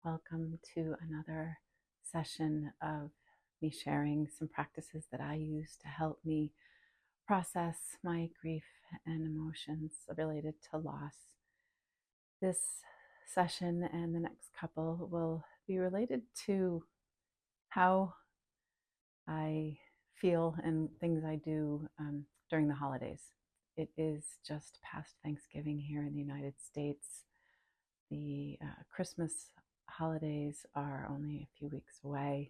Welcome to another session of me sharing some practices that I use to help me process my grief and emotions related to loss. This session and the next couple will be related to how I feel and things I do during the holidays. It is just past Thanksgiving here in the United States. The Christmas holidays are only a few weeks away.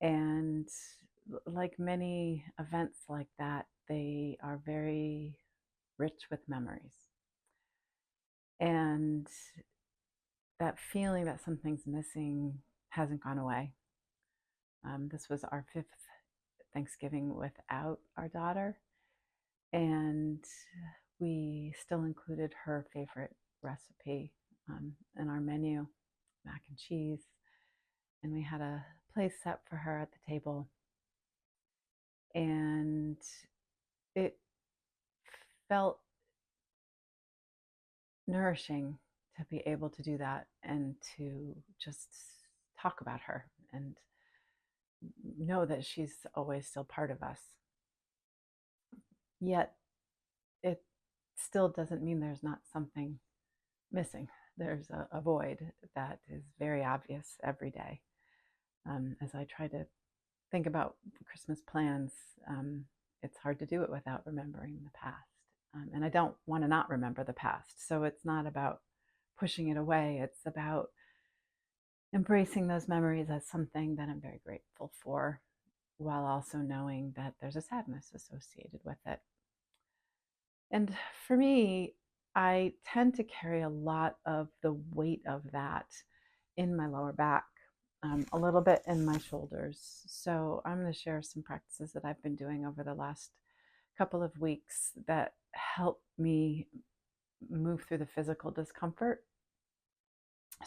And like many events like that, they are very rich with memories. And that feeling that something's missing hasn't gone away. This was our fifth Thanksgiving without our daughter, and we still included her favorite recipe in our menu, mac and cheese, and we had a place set for her at the table. And it felt nourishing to be able to do that and to just talk about her and know that she's always still part of us. Yet it still doesn't mean there's not something missing. There's a void that is very obvious every day. As I try to think about Christmas plans, it's hard to do it without remembering the past. And I don't want to not remember the past. So it's not about pushing it away. It's about embracing those memories as something that I'm very grateful for, while also knowing that there's a sadness associated with it. And for me, I tend to carry a lot of the weight of that in my lower back, a little bit in my shoulders. So I'm going to share some practices that I've been doing over the last couple of weeks that help me move through the physical discomfort.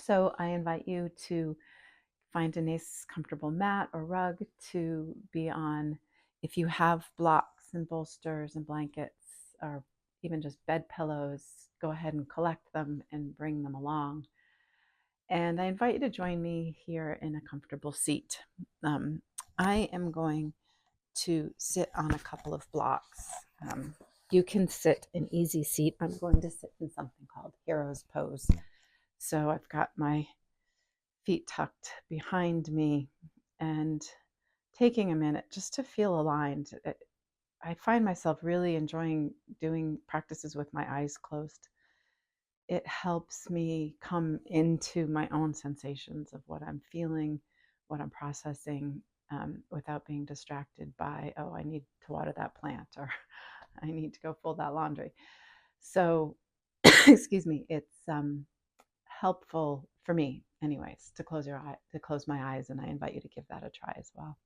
So I invite you to find a nice comfortable mat or rug to be on. If you have blocks and bolsters and blankets or even just bed pillows, go ahead and collect them and bring them along. And I invite you to join me here in a comfortable seat. I am going to sit on a couple of blocks. You can sit in easy seat. I'm going to sit in something called hero's pose. So I've got my feet tucked behind me and taking a minute just to feel aligned. I find myself really enjoying doing practices with my eyes closed. It helps me come into my own sensations of what I'm feeling, what I'm processing, without being distracted by, oh, I need to water that plant, or I need to go fold that laundry. So, excuse me, it's helpful for me, anyways, to close my eyes, and I invite you to give that a try as well.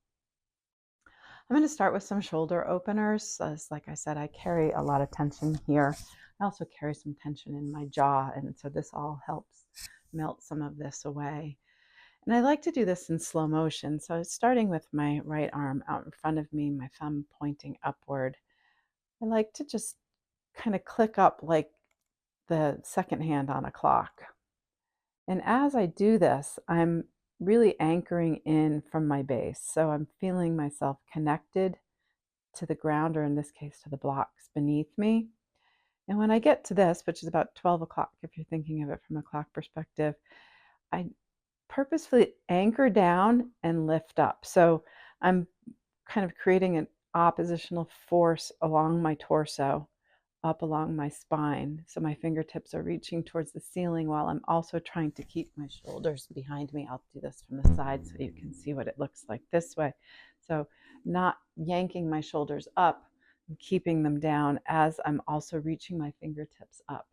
I'm going to start with some shoulder openers. As like I said, I carry a lot of tension here. I also carry some tension in my jaw, and so this all helps melt some of this away. And I like to do this in slow motion. So starting with my right arm out in front of me, my thumb pointing upward, I like to just kind of click up like the second hand on a clock. And as I do this, I'm really anchoring in from my base. So I'm feeling myself connected to the ground, or in this case, to the blocks beneath me. And when I get to this, which is about 12 o'clock, if you're thinking of it from a clock perspective, I purposefully anchor down and lift up. So I'm kind of creating an oppositional force along my torso, up along my spine. So my fingertips are reaching towards the ceiling while I'm also trying to keep my shoulders behind me. I'll do this from the side so you can see what it looks like this way. So not yanking my shoulders up, and keeping them down as I'm also reaching my fingertips up.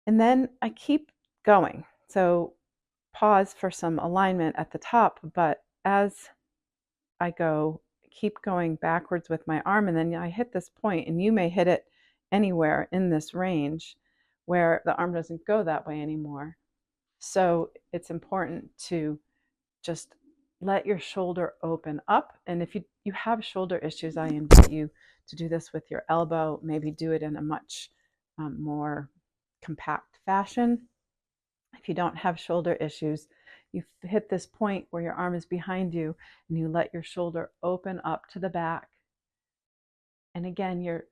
And then I keep going. So pause for some alignment at the top, but as I go, keep going backwards with my arm, and then I hit this point, and you may hit it anywhere in this range where the arm doesn't go that way anymore. So it's important to just let your shoulder open up. And if you have shoulder issues, I invite you to do this with your elbow, maybe do it in a much more compact fashion. If you don't have shoulder issues, you hit this point where your arm is behind you and you let your shoulder open up to the back. And again, you're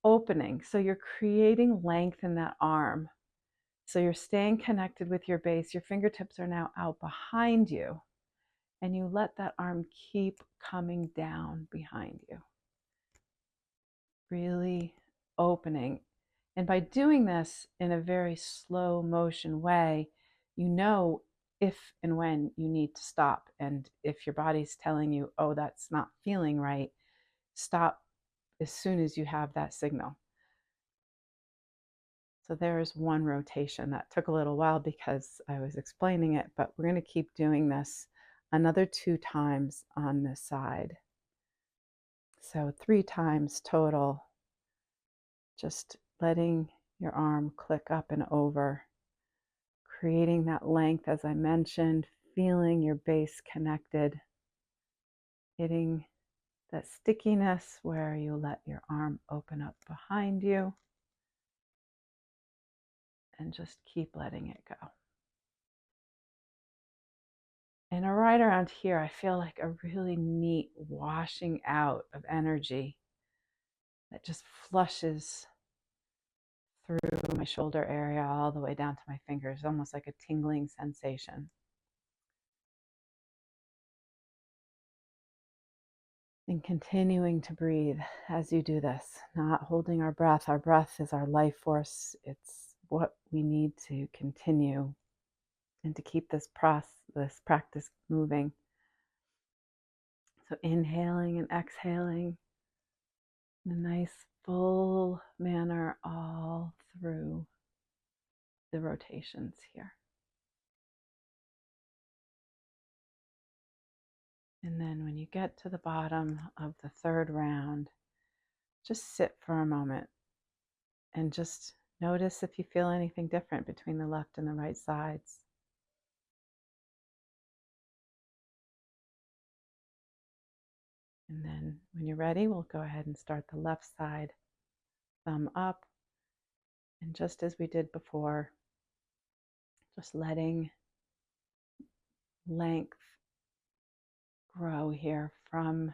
opening. So you're creating length in that arm. So you're staying connected with your base. Your fingertips are now out behind you. And you let that arm keep coming down behind you. Really opening. And by doing this in a very slow motion way, you know if and when you need to stop. And if your body's telling you, oh, that's not feeling right, stop as soon as you have that signal. So there's one rotation that took a little while because I was explaining it, but we're going to keep doing this another 2 times on this side. So 3 times total, just letting your arm click up and over, creating that length as I mentioned, feeling your base connected, hitting that stickiness where you let your arm open up behind you, and just keep letting it go. And right around here, I feel like a really neat washing out of energy that just flushes through my shoulder area all the way down to my fingers, almost like a tingling sensation. And continuing to breathe as you do this, not holding our breath. Our breath is our life force. It's what we need to continue and to keep this practice moving. So inhaling and exhaling in a nice full manner all through the rotations here. And then when you get to the bottom of the 3rd round, just sit for a moment and just notice if you feel anything different between the left and the right sides. And then when you're ready, we'll go ahead and start the left side, thumb up. And just as we did before, just letting length grow here from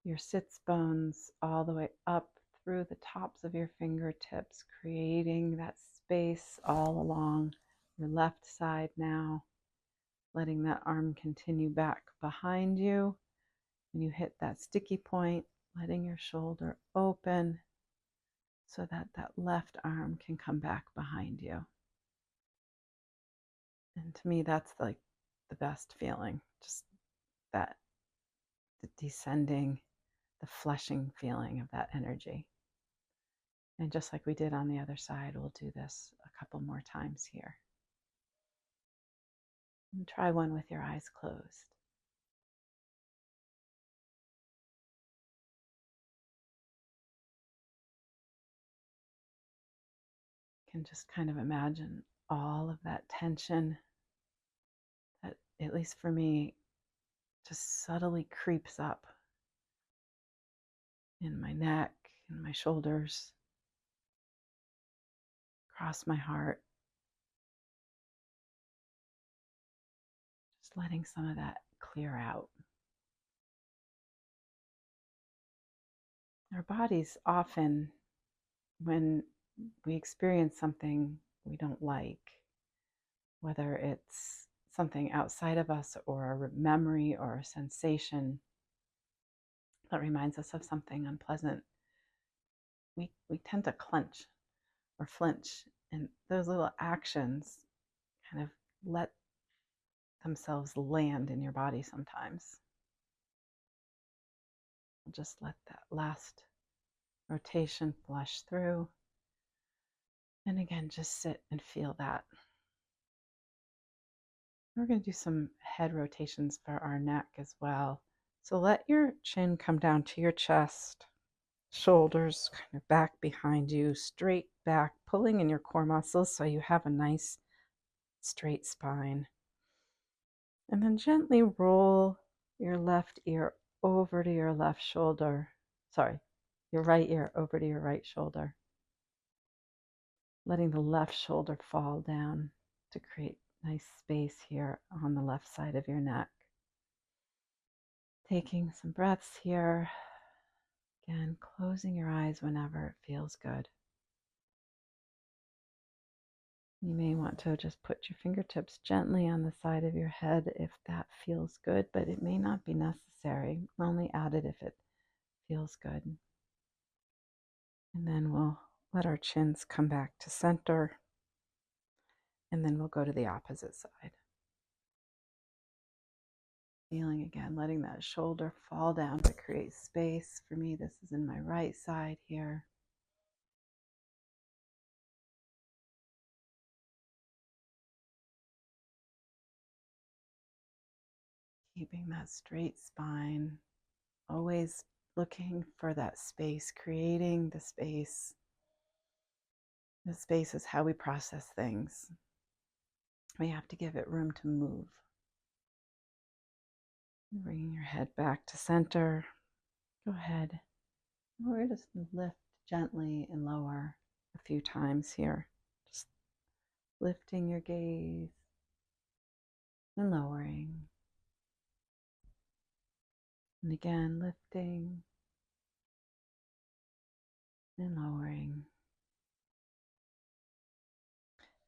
your sits bones all the way up through the tops of your fingertips, creating that space all along your left side now, letting that arm continue back behind you. When you hit that sticky point, letting your shoulder open so that that left arm can come back behind you. And to me, that's like the best feeling, just that the descending, the flushing feeling of that energy. And just like we did on the other side, we'll do this a couple more times here. And try one with your eyes closed. You can just kind of imagine all of that tension that, at least for me, just subtly creeps up in my neck, in my shoulders, across my heart. Just letting some of that clear out. Our bodies often, when we experience something we don't like, whether it's something outside of us or a memory or a sensation that reminds us of something unpleasant, we tend to clench or flinch. And those little actions kind of let themselves land in your body sometimes. Just let that last rotation flush through. And again, just sit and feel that. We're going to do some head rotations for our neck as well. So let your chin come down to your chest, shoulders kind of back behind you, straight back, pulling in your core muscles so you have a nice straight spine. And then gently roll your left ear over to your left shoulder. Sorry, your right ear over to your right shoulder. Letting the left shoulder fall down to create nice space here on the left side of your neck. Taking some breaths here. Again, closing your eyes whenever it feels good. You may want to just put your fingertips gently on the side of your head if that feels good, but it may not be necessary. Only add it if it feels good. And then we'll let our chins come back to center, and then we'll go to the opposite side. Feeling again, letting that shoulder fall down to create space. For me, this is in my right side here. Keeping that straight spine, always looking for that space, creating the space. The space is how we process things. We have to give it room to move. Bringing your head back to center. Go ahead. We're just going to lift gently and lower a few times here. Just lifting your gaze and lowering. And again, lifting and lowering.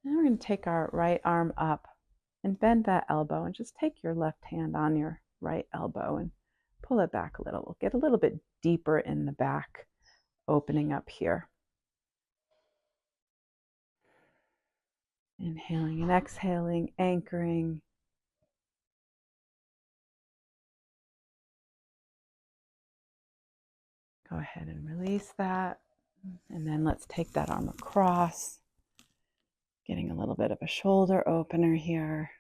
Then we're going to take our right arm up and bend that elbow and just take your left hand on your right elbow and pull it back a little. We'll get a little bit deeper in the back, opening up here. Inhaling and exhaling, anchoring. Go ahead and release that. And then let's take that arm across, getting a little bit of a shoulder opener here.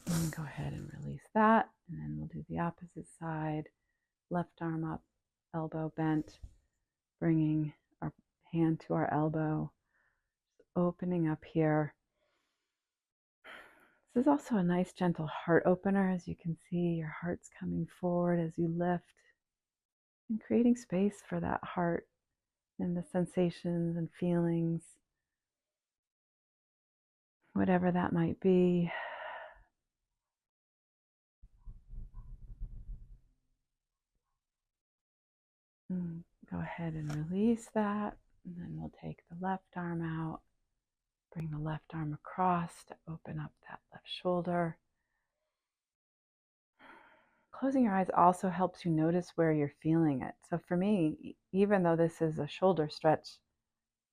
And go ahead and release that. And then we'll do the opposite side. Left arm up, elbow bent, bringing our hand to our elbow, opening up here. This is also a nice gentle heart opener. As you can see, your heart's coming forward as you lift and creating space for that heart and the sensations and feelings, whatever that might be. Go ahead and release that. And then we'll take the left arm out, bring the left arm across to open up that left shoulder. Closing your eyes also helps you notice where you're feeling it. So for me, even though this is a shoulder stretch,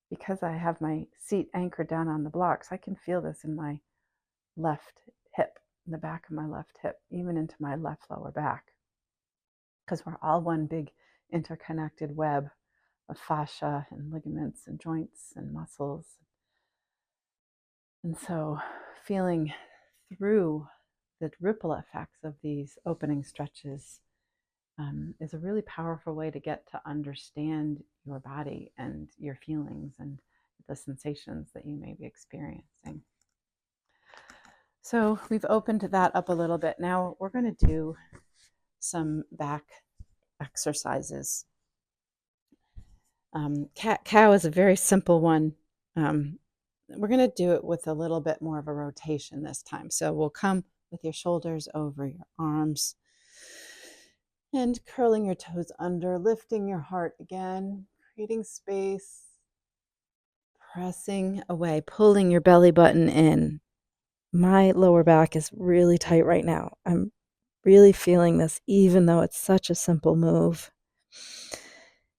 because I have my seat anchored down on the blocks, I can feel this in my left hip, in the back of my left hip, even into my left lower back, because we're all one big interconnected web of fascia and ligaments and joints and muscles. And so feeling through the ripple effects of these opening stretches is a really powerful way to get to understand your body and your feelings and the sensations that you may be experiencing. So we've opened that up a little bit. Now we're going to do some back exercises. Cat-cow is a very simple one. We're going to do it with a little bit more of a rotation this time. So we'll come with your shoulders over your arms and curling your toes under, lifting your heart again, creating space, pressing away, pulling your belly button in. My lower back is really tight right now. I'm really feeling this, even though it's such a simple move.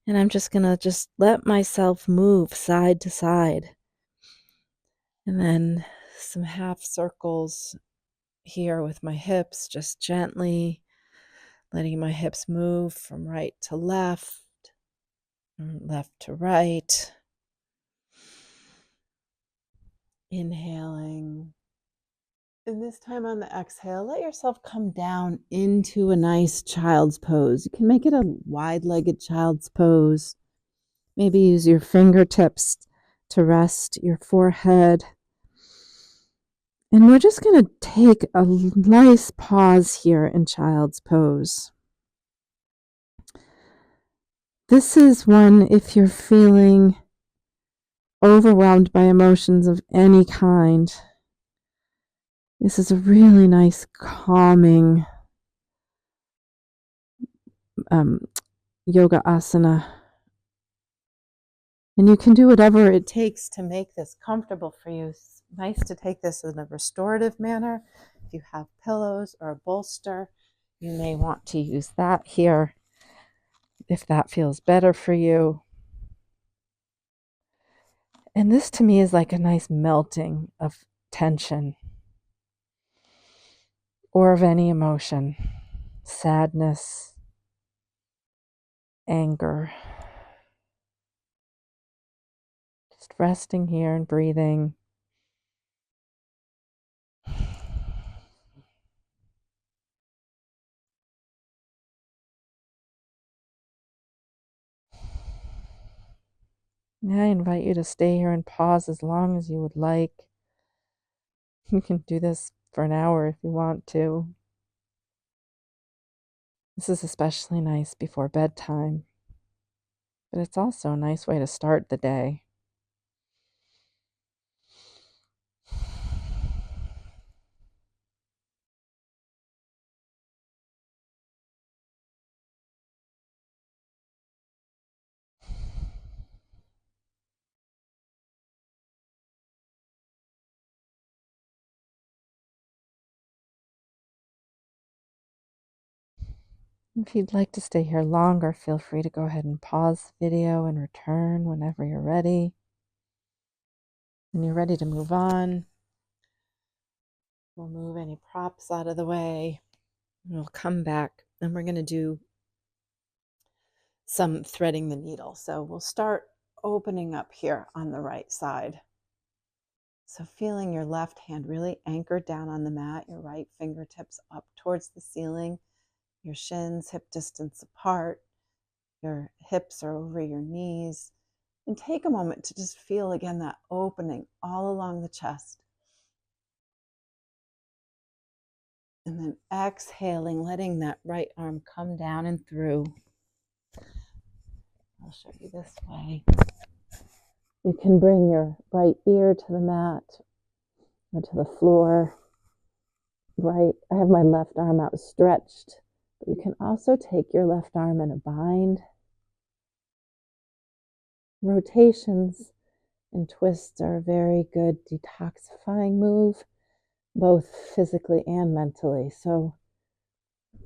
And I'm just going to let myself move side to side. And then some half circles here with my hips, just gently letting my hips move from right to left, left to right. Inhaling. And this time on the exhale, let yourself come down into a nice child's pose. You can make it a wide-legged child's pose. Maybe use your fingertips to rest your forehead. And we're just going to take a nice pause here in child's pose. This is one, if you're feeling overwhelmed by emotions of any kind, this is a really nice, calming yoga asana. And you can do whatever it takes to make this comfortable for you. It's nice to take this in a restorative manner. If you have pillows or a bolster, you may want to use that here if that feels better for you. And this to me is like a nice melting of tension or of any emotion, sadness, anger. Just resting here and breathing. I invite you to stay here and pause as long as you would like. You can do this for an hour if you want to. This is especially nice before bedtime, but it's also a nice way to start the day. If you'd like to stay here longer, feel free to go ahead and pause the video and return whenever you're ready. When you're ready to move on, we'll move any props out of the way. And we'll come back and we're going to do some threading the needle. So we'll start opening up here on the right side. So feeling your left hand really anchored down on the mat, your right fingertips up towards the ceiling, your shins hip distance apart, your hips are over your knees. And take a moment to just feel again that opening all along the chest. And then exhaling, letting that right arm come down and through. I'll show you this way. You can bring your right ear to the mat or to the floor. Right, I have my left arm outstretched, but you can also take your left arm in a bind. Rotations and twists are a very good detoxifying move, both physically and mentally. So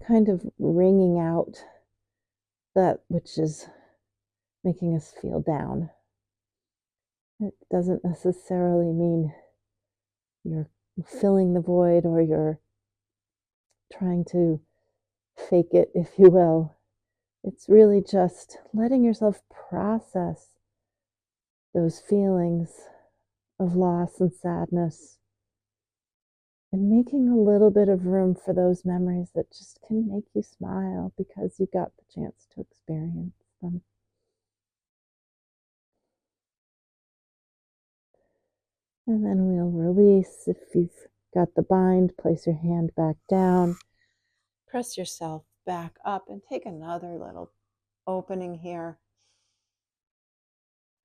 kind of wringing out that which is making us feel down. It doesn't necessarily mean you're filling the void or you're trying to fake it, if you will. It's really just letting yourself process those feelings of loss and sadness and making a little bit of room for those memories that just can make you smile because you got the chance to experience them. And then we'll release. If you've got the bind, place your hand back down, press yourself back up and take another little opening here.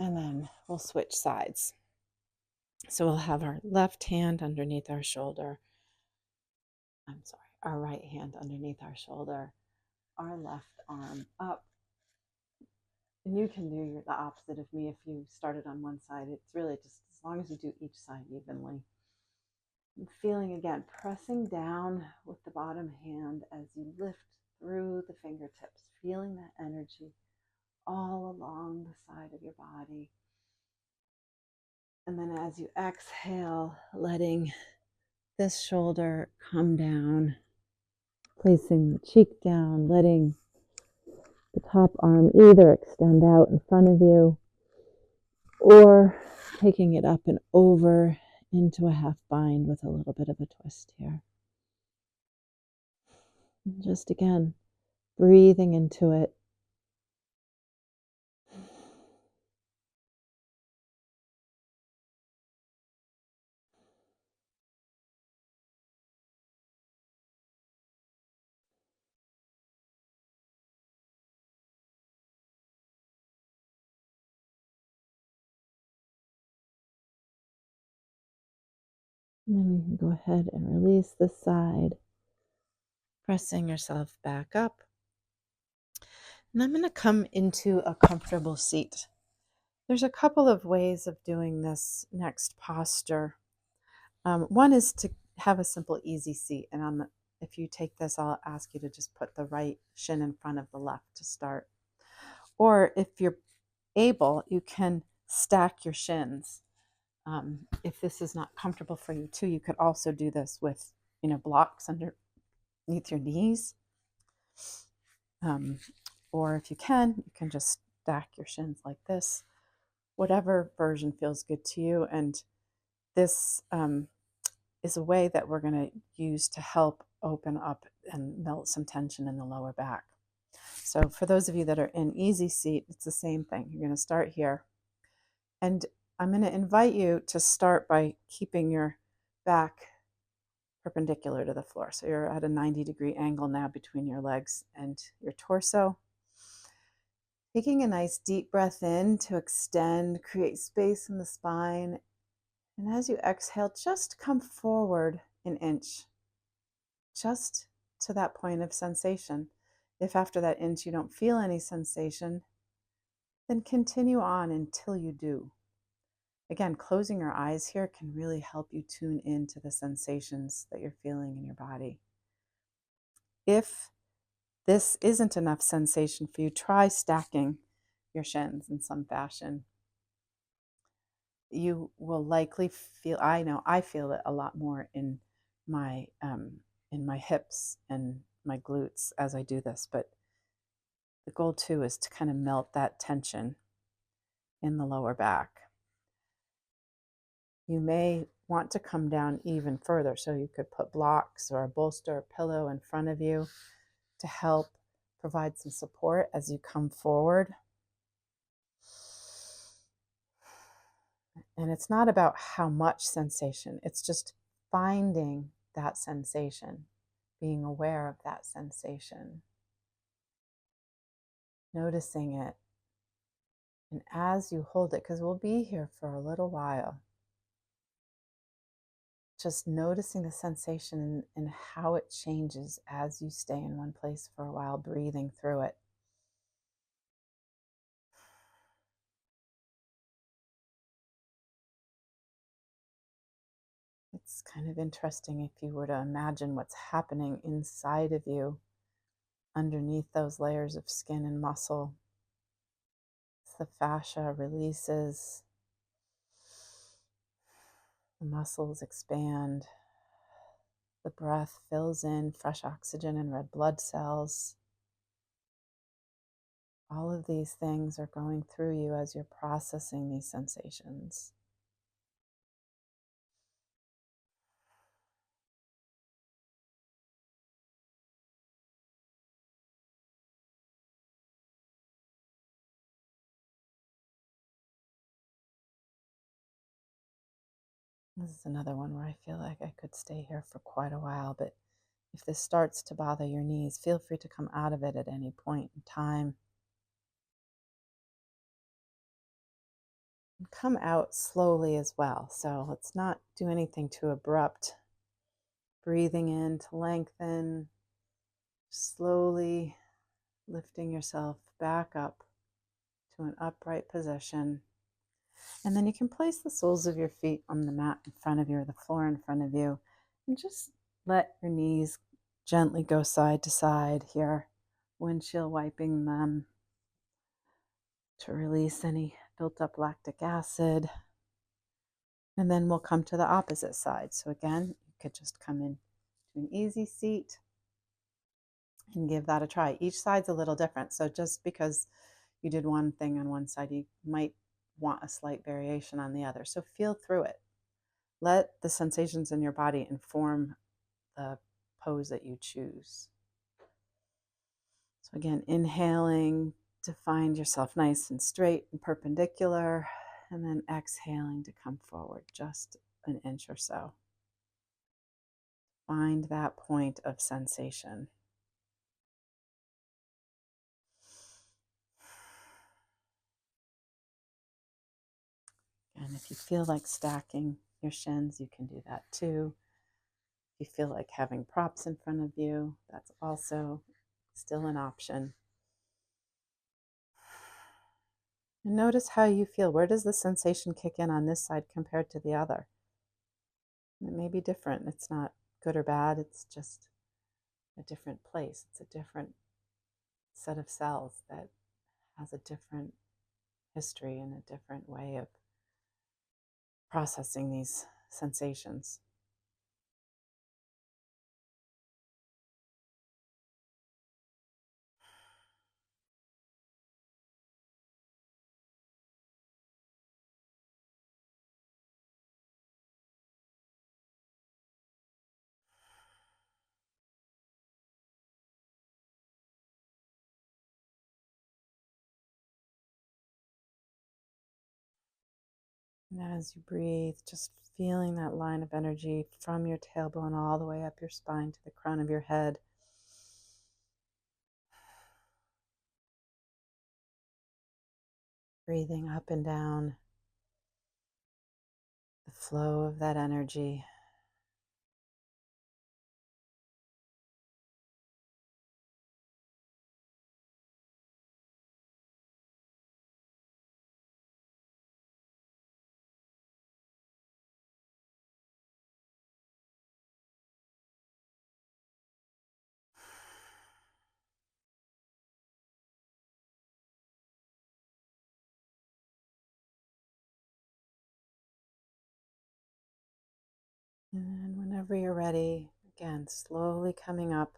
And then we'll switch sides. So we'll have our left hand underneath our shoulder. Our right hand underneath our shoulder, our left arm up. And you can do the opposite of me if you started on one side. It's really just as long as you do each side evenly. And feeling again, pressing down with the bottom hand as you lift through the fingertips, feeling that energy all along the side of your body. And then as you exhale, letting this shoulder come down, placing the cheek down, letting the top arm either extend out in front of you or taking it up and over into a half bind with a little bit of a twist here. And just again, breathing into it. And then we can go ahead and release this side, pressing yourself back up. And I'm going to come into a comfortable seat. There's a couple of ways of doing this next posture. One is to have a simple, easy seat. And if you take this, I'll ask you to just put the right shin in front of the left to start. Or if you're able, you can stack your shins. If this is not comfortable for you too, you could also do this with, blocks underneath your knees. Or if you can just stack your shins like this, whatever version feels good to you. And this is a way that we're going to use to help open up and melt some tension in the lower back. So for those of you that are in easy seat, it's the same thing. You're going to start here. And I'm going to invite you to start by keeping your back perpendicular to the floor. So you're at a 90-degree angle now between your legs and your torso. Taking a nice deep breath in to extend, create space in the spine. And as you exhale, just come forward an inch, just to that point of sensation. If after that inch you don't feel any sensation, then continue on until you do. Again, closing your eyes here can really help you tune into the sensations that you're feeling in your body. If this isn't enough sensation for you, try stacking your shins in some fashion. You will likely feel, I know I feel it a lot more in my hips and my glutes as I do this, but the goal too is to kind of melt that tension in the lower back. You may want to come down even further, so you could put blocks or a bolster or pillow in front of you to help provide some support as you come forward. And it's not about how much sensation, it's just finding that sensation, being aware of that sensation, noticing it. And as you hold it, because we'll be here for a little while, just noticing the sensation and how it changes as you stay in one place for a while, breathing through it. It's kind of interesting if you were to imagine what's happening inside of you underneath those layers of skin and muscle. As the fascia releases, the muscles expand, the breath fills in fresh oxygen and red blood cells. All of these things are going through you as you're processing these sensations. This is another one where I feel like I could stay here for quite a while, but if this starts to bother your knees, feel free to come out of it at any point in time. And come out slowly as well. So let's not do anything too abrupt. Breathing in to lengthen, slowly lifting yourself back up to an upright position. And then you can place the soles of your feet on the mat in front of you or the floor in front of you, and just let your knees gently go side to side here, windshield wiping them to release any built up lactic acid. And then we'll come to the opposite side. So again, you could just come in to an easy seat and give that a try. Each side's a little different. So just because you did one thing on one side, you might want a slight variation on the other. So feel through it. Let the sensations in your body inform the pose that you choose. So again, inhaling to find yourself nice and straight and perpendicular, and then exhaling to come forward just an inch or so. Find that point of sensation. And if you feel like stacking your shins, you can do that too. If you feel like having props in front of you, that's also still an option. And notice how you feel. Where does the sensation kick in on this side compared to the other? It may be different. It's not good or bad. It's just a different place. It's a different set of cells that has a different history and a different way of processing these sensations. And as you breathe, just feeling that line of energy from your tailbone all the way up your spine to the crown of your head. Breathing up and down the flow of that energy. And whenever you're ready, again, slowly coming up,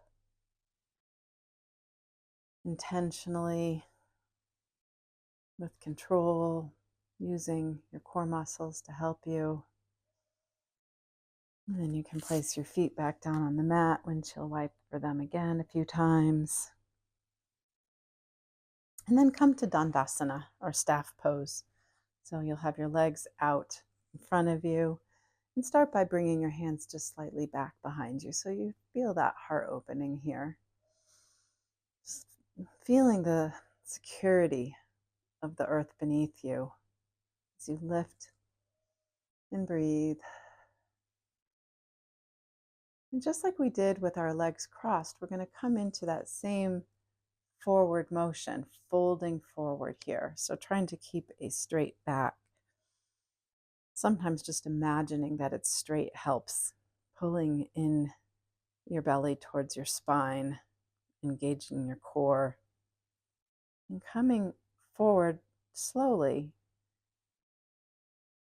intentionally, with control, using your core muscles to help you. And then you can place your feet back down on the mat, windshield wipe for them again a few times. And then come to Dandasana, or staff pose. So you'll have your legs out in front of you, and start by bringing your hands just slightly back behind you. So you feel that heart opening here. Just feeling the security of the earth beneath you as you lift and breathe. And just like we did with our legs crossed, we're going to come into that same forward motion, folding forward here. So trying to keep a straight back. Sometimes just imagining that it's straight helps. Pulling in your belly towards your spine, engaging your core, and coming forward slowly,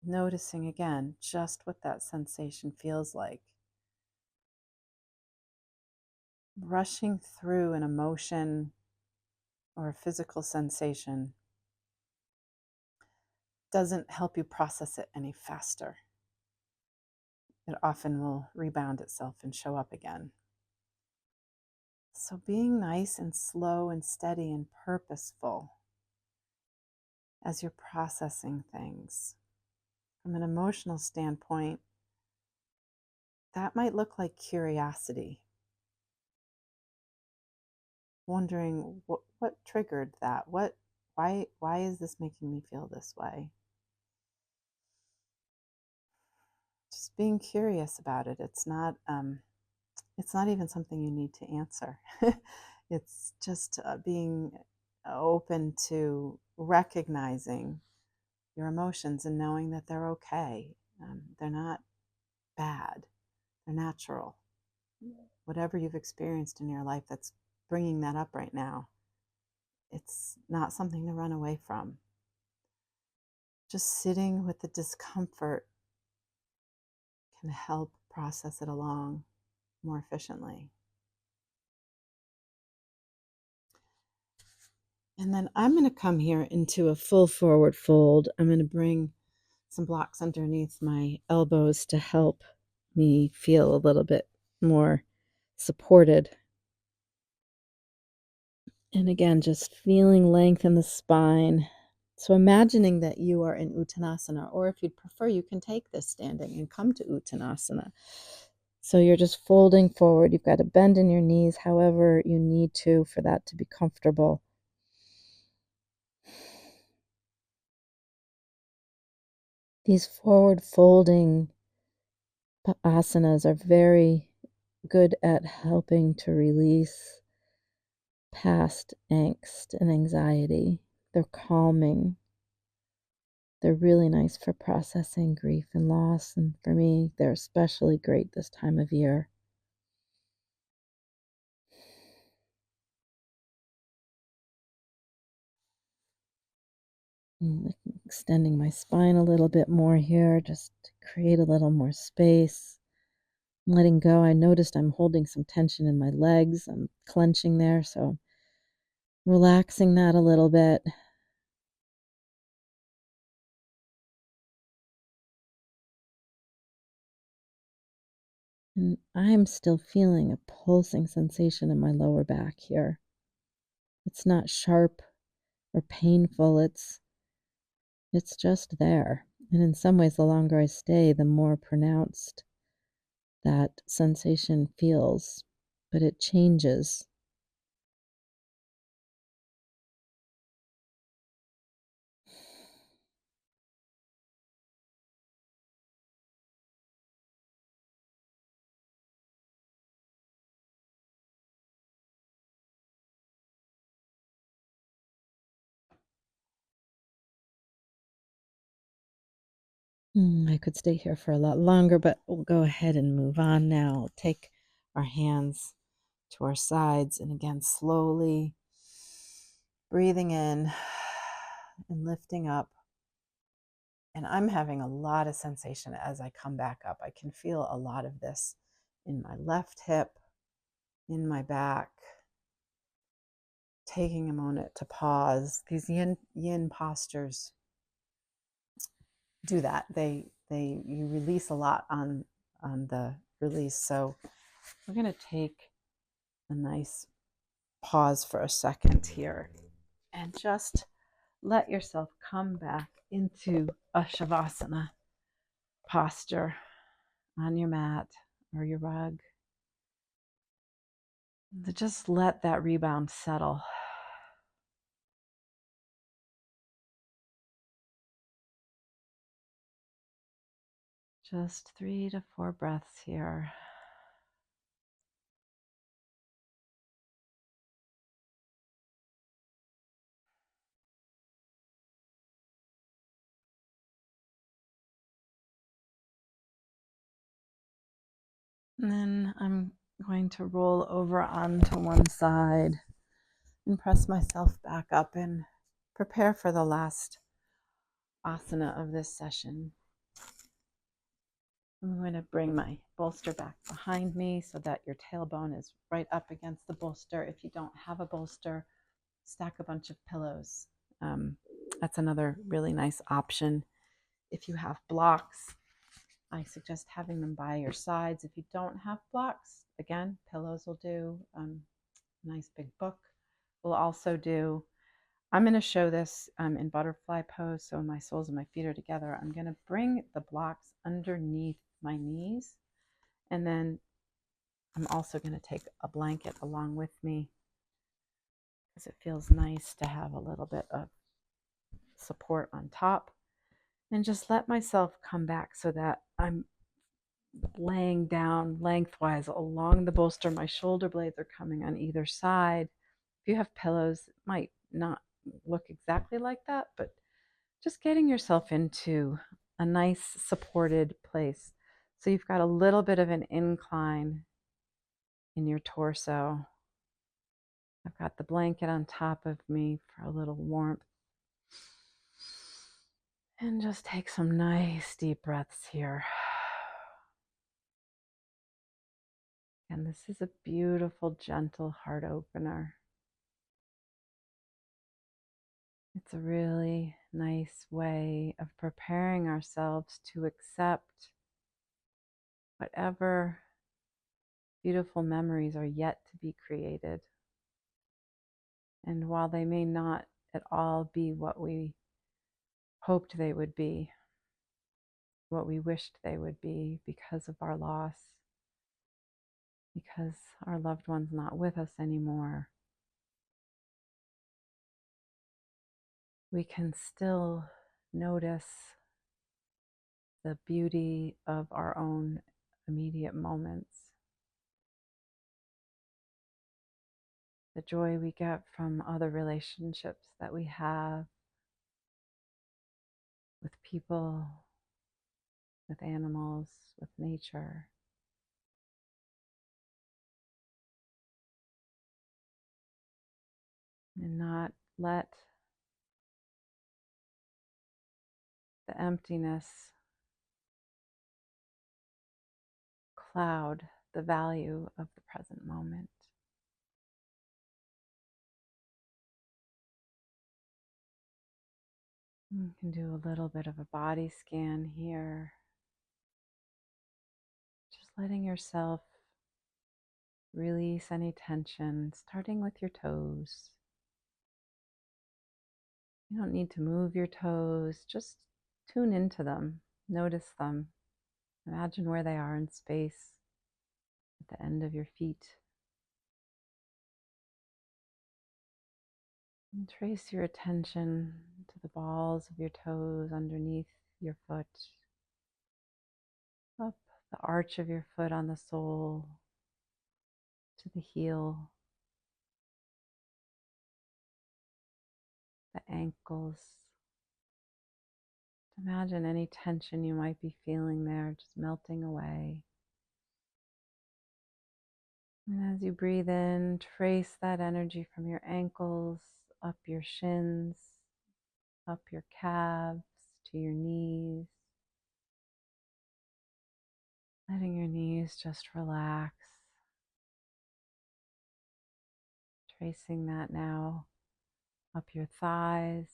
noticing again just what that sensation feels like. Rushing through an emotion or a physical sensation doesn't help you process it any faster. It often will rebound itself and show up again. So being nice and slow and steady and purposeful as you're processing things. From an emotional standpoint, that might look like curiosity. Wondering what triggered that? Why is this making me feel this way? Just being curious about it. It's not even something you need to answer. It's just being open to recognizing your emotions and knowing that they're okay. They're not bad. They're natural. Whatever you've experienced in your life that's bringing that up right now, it's not something to run away from. Just sitting with the discomfort can help process it along more efficiently. And then I'm going to come here into a full forward fold. I'm going to bring some blocks underneath my elbows to help me feel a little bit more supported. And again, just feeling length in the spine. So imagining that you are in Uttanasana, or if you'd prefer, you can take this standing and come to Uttanasana. So you're just folding forward. You've got to bend in your knees however you need to for that to be comfortable. These forward folding asanas are very good at helping to release past angst and anxiety. They're calming. They're really nice for processing grief and loss. And for me, they're especially great this time of year. Extending my spine a little bit more here, just to create a little more space. Letting go. I noticed I'm holding some tension in my legs. I'm clenching there, so relaxing that a little bit. And I'm still feeling a pulsing sensation in my lower back here. It's not sharp or painful. It's just there. And in some ways, the longer I stay, the more pronounced that sensation feels. But it changes. I could stay here for a lot longer, but we'll go ahead and move on now. We'll take our hands to our sides, and again, slowly breathing in and lifting up. And I'm having a lot of sensation as I come back up. I can feel a lot of this in my left hip, in my back. Taking a moment to pause. These yin postures do that. You release a lot on the release. So we're going to take a nice pause for a second here and just let yourself come back into a shavasana posture on your mat or your rug. Just let that rebound settle. Just 3 to 4 breaths here. And then I'm going to roll over onto one side and press myself back up and prepare for the last asana of this session. I'm going to bring my bolster back behind me so that your tailbone is right up against the bolster. If you don't have a bolster, stack a bunch of pillows. That's another really nice option. If you have blocks, I suggest having them by your sides. If you don't have blocks, again, pillows will do. Nice big book will also do. I'm going to show this in butterfly pose, so my soles of my feet are together. I'm going to bring the blocks underneath my knees, and then I'm also going to take a blanket along with me because it feels nice to have a little bit of support on top, and just let myself come back so that I'm laying down lengthwise along the bolster. My shoulder blades are coming on either side. If you have pillows, it might not look exactly like that, but just getting yourself into a nice supported place. So you've got a little bit of an incline in your torso. I've got the blanket on top of me for a little warmth. And just take some nice deep breaths here. And this is a beautiful, gentle heart opener. It's a really nice way of preparing ourselves to accept whatever beautiful memories are yet to be created. And while they may not at all be what we hoped they would be, what we wished they would be because of our loss, because our loved one's not with us anymore, we can still notice the beauty of our own immediate moments, the joy we get from other relationships that we have with people, with animals, with nature. And not let the emptiness cloud the value of the present moment. You can do a little bit of a body scan here, just letting yourself release any tension, starting with your toes. You don't need to move your toes, just tune into them, notice them, imagine where they are in space at the end of your feet. And trace your attention to the balls of your toes underneath your foot, up the arch of your foot on the sole, to the heel, the ankles. Imagine any tension you might be feeling there just melting away. And as you breathe in, trace that energy from your ankles, up your shins, up your calves, to your knees. Letting your knees just relax. Tracing that now up your thighs.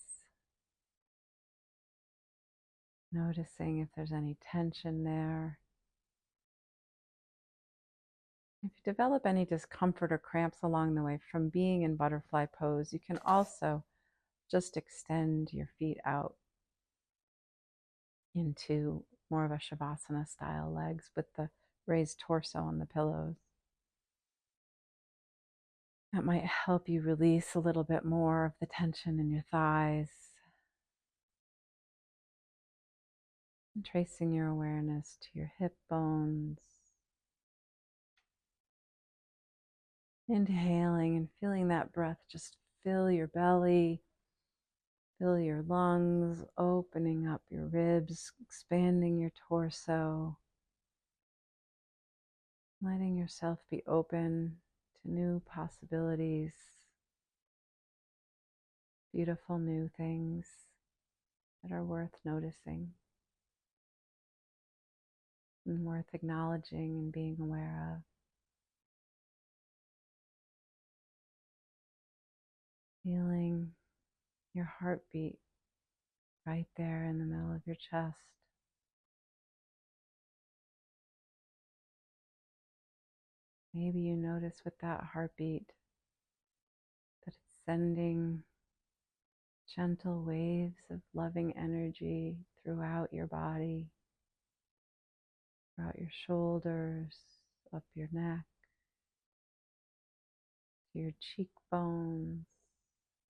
Noticing if there's any tension there. If you develop any discomfort or cramps along the way from being in butterfly pose, you can also just extend your feet out into more of a shavasana style legs with the raised torso on the pillows. That might help you release a little bit more of the tension in your thighs. And tracing your awareness to your hip bones. Inhaling and feeling that breath just fill your belly, fill your lungs, opening up your ribs, expanding your torso, letting yourself be open to new possibilities, beautiful new things that are worth noticing and worth acknowledging and being aware of. Feeling your heartbeat right there in the middle of your chest. Maybe you notice with that heartbeat that it's sending gentle waves of loving energy throughout your body, throughout your shoulders, up your neck, to your cheekbones,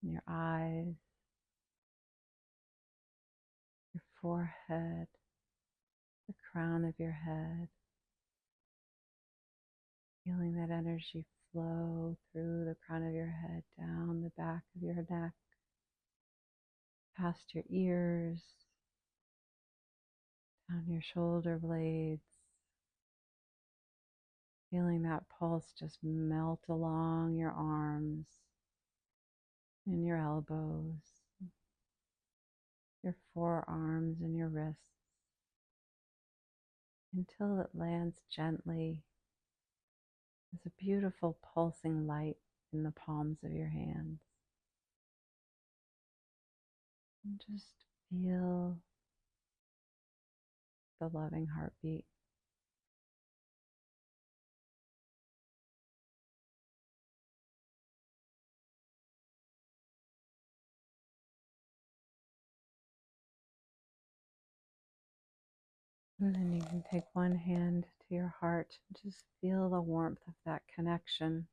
and your eyes, your forehead, the crown of your head. Feeling that energy flow through the crown of your head, down the back of your neck, past your ears, down your shoulder blades. Feeling that pulse just melt along your arms and your elbows, your forearms and your wrists, until it lands gently as a beautiful pulsing light in the palms of your hands. And just feel the loving heartbeat. And then you can take one hand to your heart and just feel the warmth of that connection,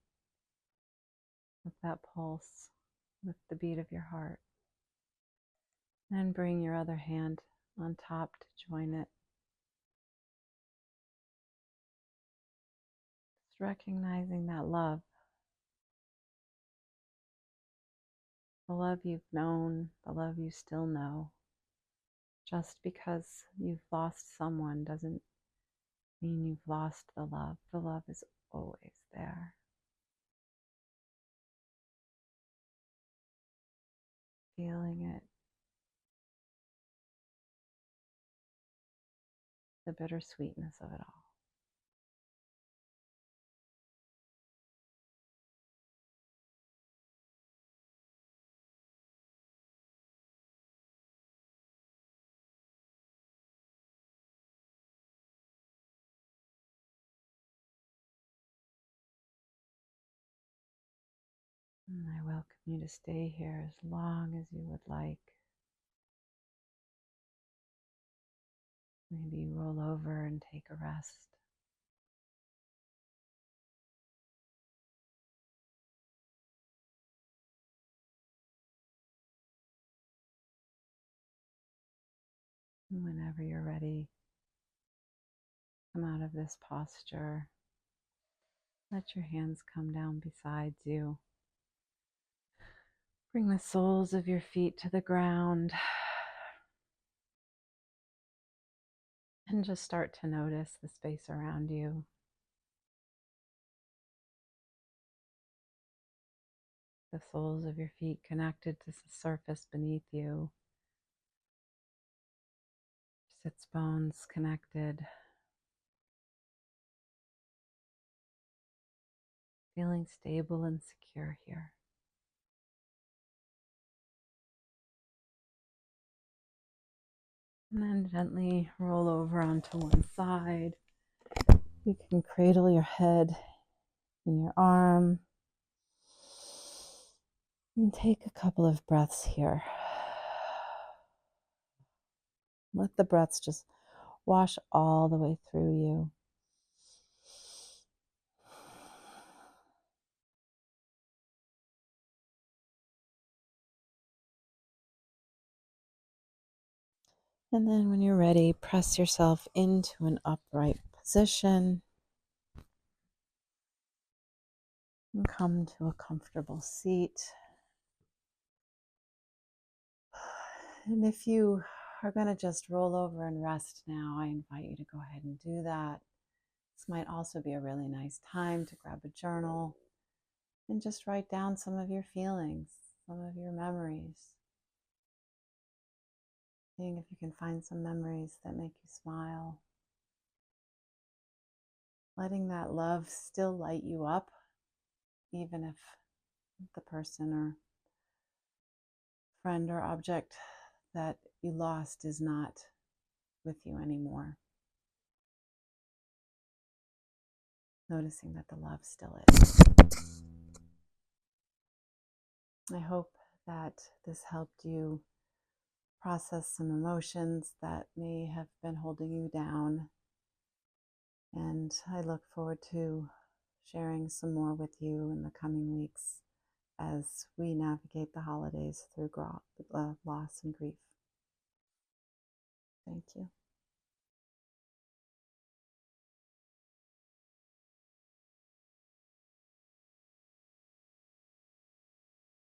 of that pulse with the beat of your heart. Then bring your other hand on top to join it. recognizing that love, the love you've known, the love you still know. Just because you've lost someone doesn't mean you've lost the love. The love is always there. Feeling it, the bittersweetness of it all. And I welcome you to stay here as long as you would like. Maybe roll over and take a rest. And whenever you're ready, come out of this posture. Let your hands come down beside you. Bring the soles of your feet to the ground. And just start to notice the space around you. The soles of your feet connected to the surface beneath you. Sits bones connected. Feeling stable and secure here. And then gently roll over onto one side. You can cradle your head in your arm. And take a couple of breaths here. Let the breaths just wash all the way through you. And then when you're ready, press yourself into an upright position and come to a comfortable seat. And if you are going to just roll over and rest now, I invite you to go ahead and do that. This might also be a really nice time to grab a journal and just write down some of your feelings, some of your memories. Seeing if you can find some memories that make you smile. Letting that love still light you up, even if the person or friend or object that you lost is not with you anymore. Noticing that the love still is. I hope that this helped you process some emotions that may have been holding you down. And I look forward to sharing some more with you in the coming weeks as we navigate the holidays through loss and grief. Thank you.